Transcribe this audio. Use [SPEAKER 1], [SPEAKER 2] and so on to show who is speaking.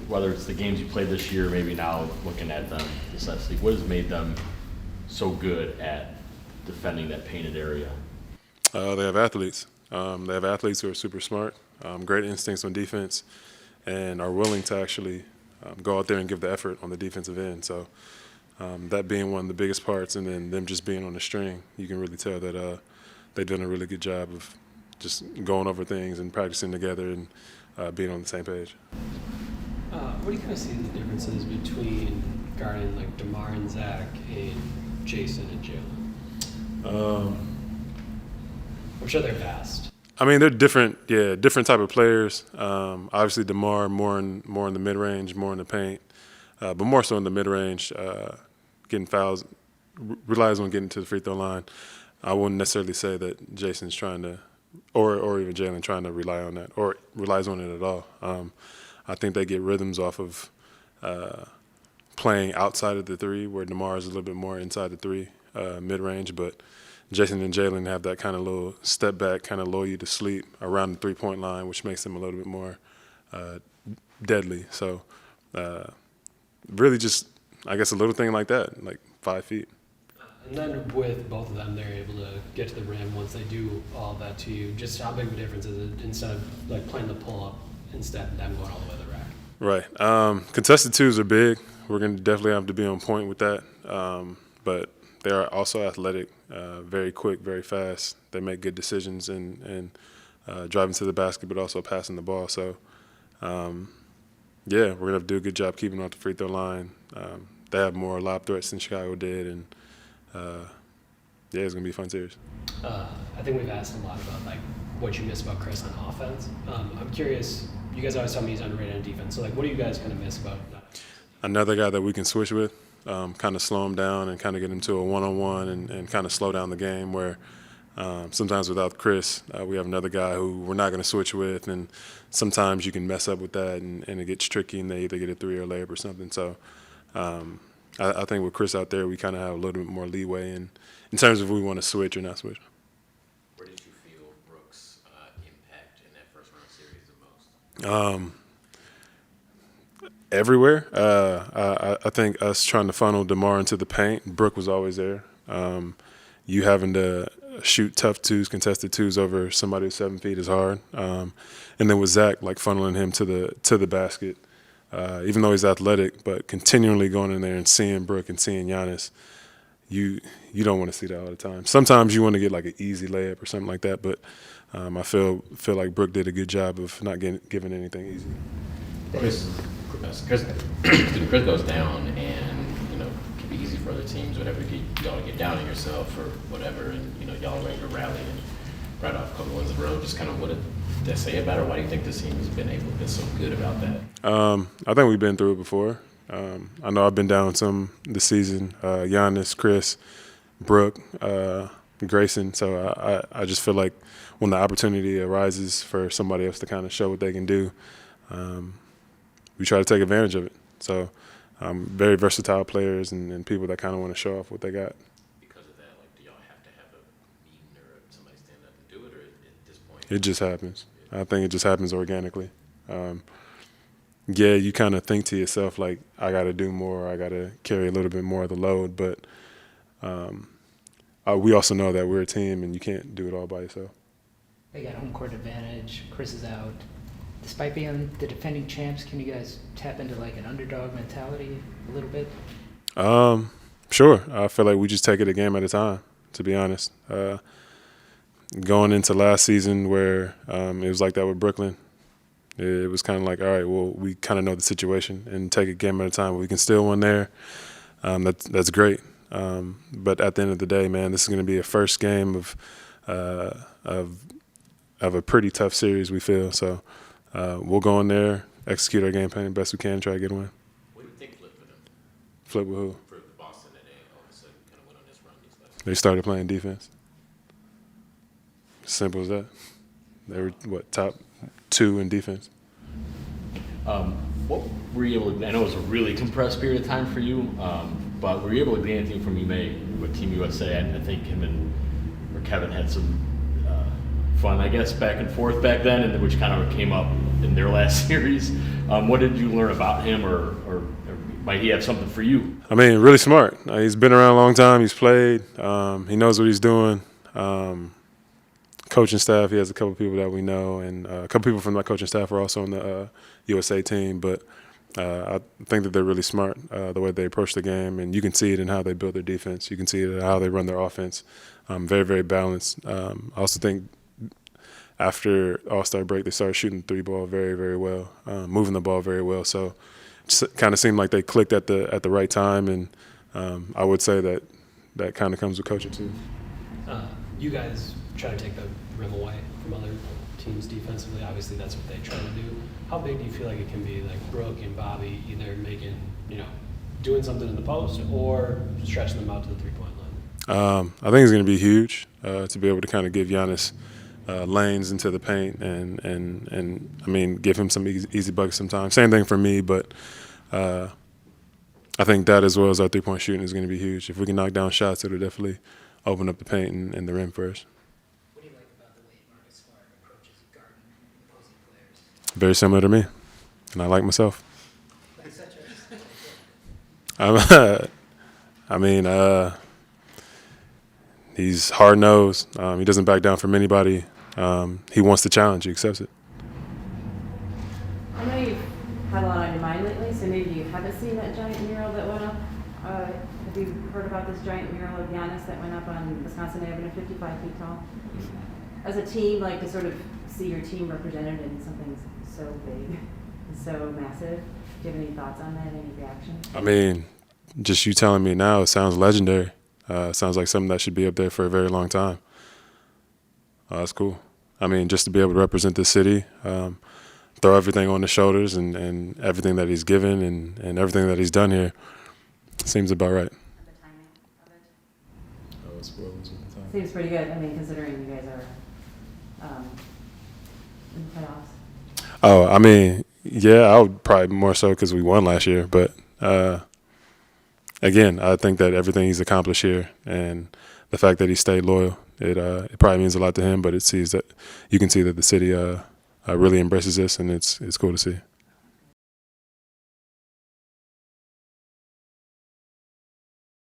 [SPEAKER 1] whether it's the games you played this year, maybe now looking at them this last league, what has made them so good at defending that painted area?
[SPEAKER 2] They have athletes. They have athletes who are super smart, great instincts on defense, and are willing to actually go out there and give the effort on the defensive end. So that being one of the biggest parts, and then them just being on the string, you can really tell that they've done a really good job of just going over things and practicing together and being on the same page.
[SPEAKER 3] What do you kind of see the differences between guarding like DeMar and Zach and Jason and Jalen? I'm sure they're fast.
[SPEAKER 2] I mean, they're different type of players. Obviously, DeMar more in the mid range, more in the paint, but more so in the mid range, getting fouls, relies on getting to the free throw line. I wouldn't necessarily say that Jason's trying to, or even Jalen trying to rely on that, or relies on it at all. I think they get rhythms off of playing outside of the three, where DeMar is a little bit more inside the three, mid range, but Jason and Jalen have that kind of little step back, kind of lull you to sleep around the 3-point line, which makes them a little bit more deadly. So really just, I guess, a little thing like that, like 5 feet.
[SPEAKER 3] And then with both of them, they're able to get to the rim once they do all that to you. Just how big of a difference is it instead of like playing the pull-up, instead of them going all the way to the rack?
[SPEAKER 2] Right. Contested twos are big. We're going to definitely have to be on point with that. But they are also athletic, very quick, very fast. They make good decisions and driving to the basket, but also passing the ball. So, we're going to have to do a good job keeping them off the free throw line. They have more lob threats than Chicago did, and it's going to be a fun series.
[SPEAKER 3] I think we've asked a lot about like what you miss about Chris on offense. I'm curious. You guys always tell me he's underrated on defense. So like, what do you guys kind of miss about that?
[SPEAKER 2] Another guy that we can switch with, kind of slow him down and kind of get him to a one-on-one and kind of slow down the game. Where sometimes without Chris, we have another guy who we're not going to switch with, and sometimes you can mess up with that and it gets tricky, and they either get a three or a layup or something. So. I think with Chris out there, we kind of have a little bit more leeway in terms of if we want to switch or not switch.
[SPEAKER 4] Where did you feel Brooks' impact in that first round series the most?
[SPEAKER 2] Everywhere. I think us trying to funnel DeMar into the paint, Brooke was always there. You having to shoot tough twos, contested twos over somebody who's 7 feet is hard. And then with Zach, like funneling him to the basket. Even though he's athletic, but continually going in there and seeing Brooke and seeing Giannis, you don't want to see that all the time. Sometimes you want to get like an easy layup or something like that, but I feel like Brooke did a good job of not giving anything easy.
[SPEAKER 4] Chris goes down, and it can be easy for other teams, whatever, y'all get down on yourself or whatever, and y'all ready to rally and right off a couple wins in a row. Just kind of what did that say about it? Why do you think this team has been so good about that?
[SPEAKER 2] I think we've been through it before. I know I've been down some this season. Giannis, Chris, Brooke, Grayson. So I just feel like when the opportunity arises for somebody else to kind of show what they can do, we try to take advantage of it. So very versatile players and people that kind of want to show off what they got.
[SPEAKER 4] Because of that, like, do y'all have to have a meeting or somebody stand up and do it, or at this point?
[SPEAKER 2] It just happens. I think it just happens organically. You kind of think to yourself, like, I got to do more, I got to carry a little bit more of the load, but we also know that we're a team and you can't do it all by yourself.
[SPEAKER 5] They got home court advantage, Chris is out. Despite being the defending champs, can you guys tap into like an underdog mentality a little bit?
[SPEAKER 2] Sure. I feel like we just take it a game at a time, to be honest. Going into last season where it was like that with Brooklyn, it was kind of like, all right, well, we kind of know the situation and take a game at a time. We can still win there. That's great. But at the end of the day, man, this is going to be a first game of a pretty tough series, we feel. So we'll go in there, execute our game plan the best we can, try to get a win.
[SPEAKER 4] What do you think flipped for them?
[SPEAKER 2] Flip with who?
[SPEAKER 4] For Boston, that they all of a sudden kind of went on this run these last.
[SPEAKER 2] They started playing defense. Simple as that. They were, top 2 in defense.
[SPEAKER 1] What were you able to – I know it was a really compressed period of time for you, but were you able to glean anything from Ime with Team USA? I think him and Kevin had some fun, I guess, back and forth back then, and which kind of came up in their last series. What did you learn about him, or might he have something for you?
[SPEAKER 2] I mean, really smart. He's been around a long time. He's played. He knows what he's doing. Coaching staff, he has a couple people that we know, and a couple people from my coaching staff are also on the USA team. But I think that they're really smart the way they approach the game, and you can see it in how they build their defense. You can see it in how they run their offense. Very, very balanced. I also think after All-Star break, they started shooting the 3-ball very, very well, moving the ball very well. So it kind of seemed like they clicked at the right time, and I would say that kind of comes with coaching too.
[SPEAKER 3] You guys try to take the rim away from other teams defensively. Obviously, that's what they try to do. How big do you feel like it can be, like Brooke and Bobby either making, doing something in the post or stretching them out to the three-point line?
[SPEAKER 2] I think it's going to be huge to be able to kind of give Giannis lanes into the paint and I mean, give him some easy buckets sometimes. Same thing for me, but I think that as well as our three-point shooting is going to be huge. If we can knock down shots, it'll definitely open up the paint and the rim for us.
[SPEAKER 5] What do you like about the way Marcus Smart approaches guarding opposing players?
[SPEAKER 2] Very similar to me, and I like myself.
[SPEAKER 5] Like such
[SPEAKER 2] He's hard-nosed. He doesn't back down from anybody. He wants the challenge. He accepts it.
[SPEAKER 6] I know you've had a lot on your mind lately, so maybe you haven't seen that giant mural that went up. Have you heard about this giant mural of Giannis that went up on Wisconsin Avenue, 55 feet tall? As a team, like to sort of see your team represented in something so big and so massive, do you have any thoughts on that, any reaction?
[SPEAKER 2] I mean, just you telling me now, it sounds legendary. It sounds like something that should be up there for a very long time. That's cool. I mean, just to be able to represent the city, throw everything on his shoulders and everything that he's given and everything that he's done here, seems about right.
[SPEAKER 6] And the timing of it? Seems pretty good. I mean, considering you guys are in the playoffs.
[SPEAKER 2] Oh, I mean, yeah, I would probably more so because we won last year. But, again, I think that everything he's accomplished here and the fact that he stayed loyal, it probably means a lot to him, but you can see that the city really embraces this, and it's cool to see.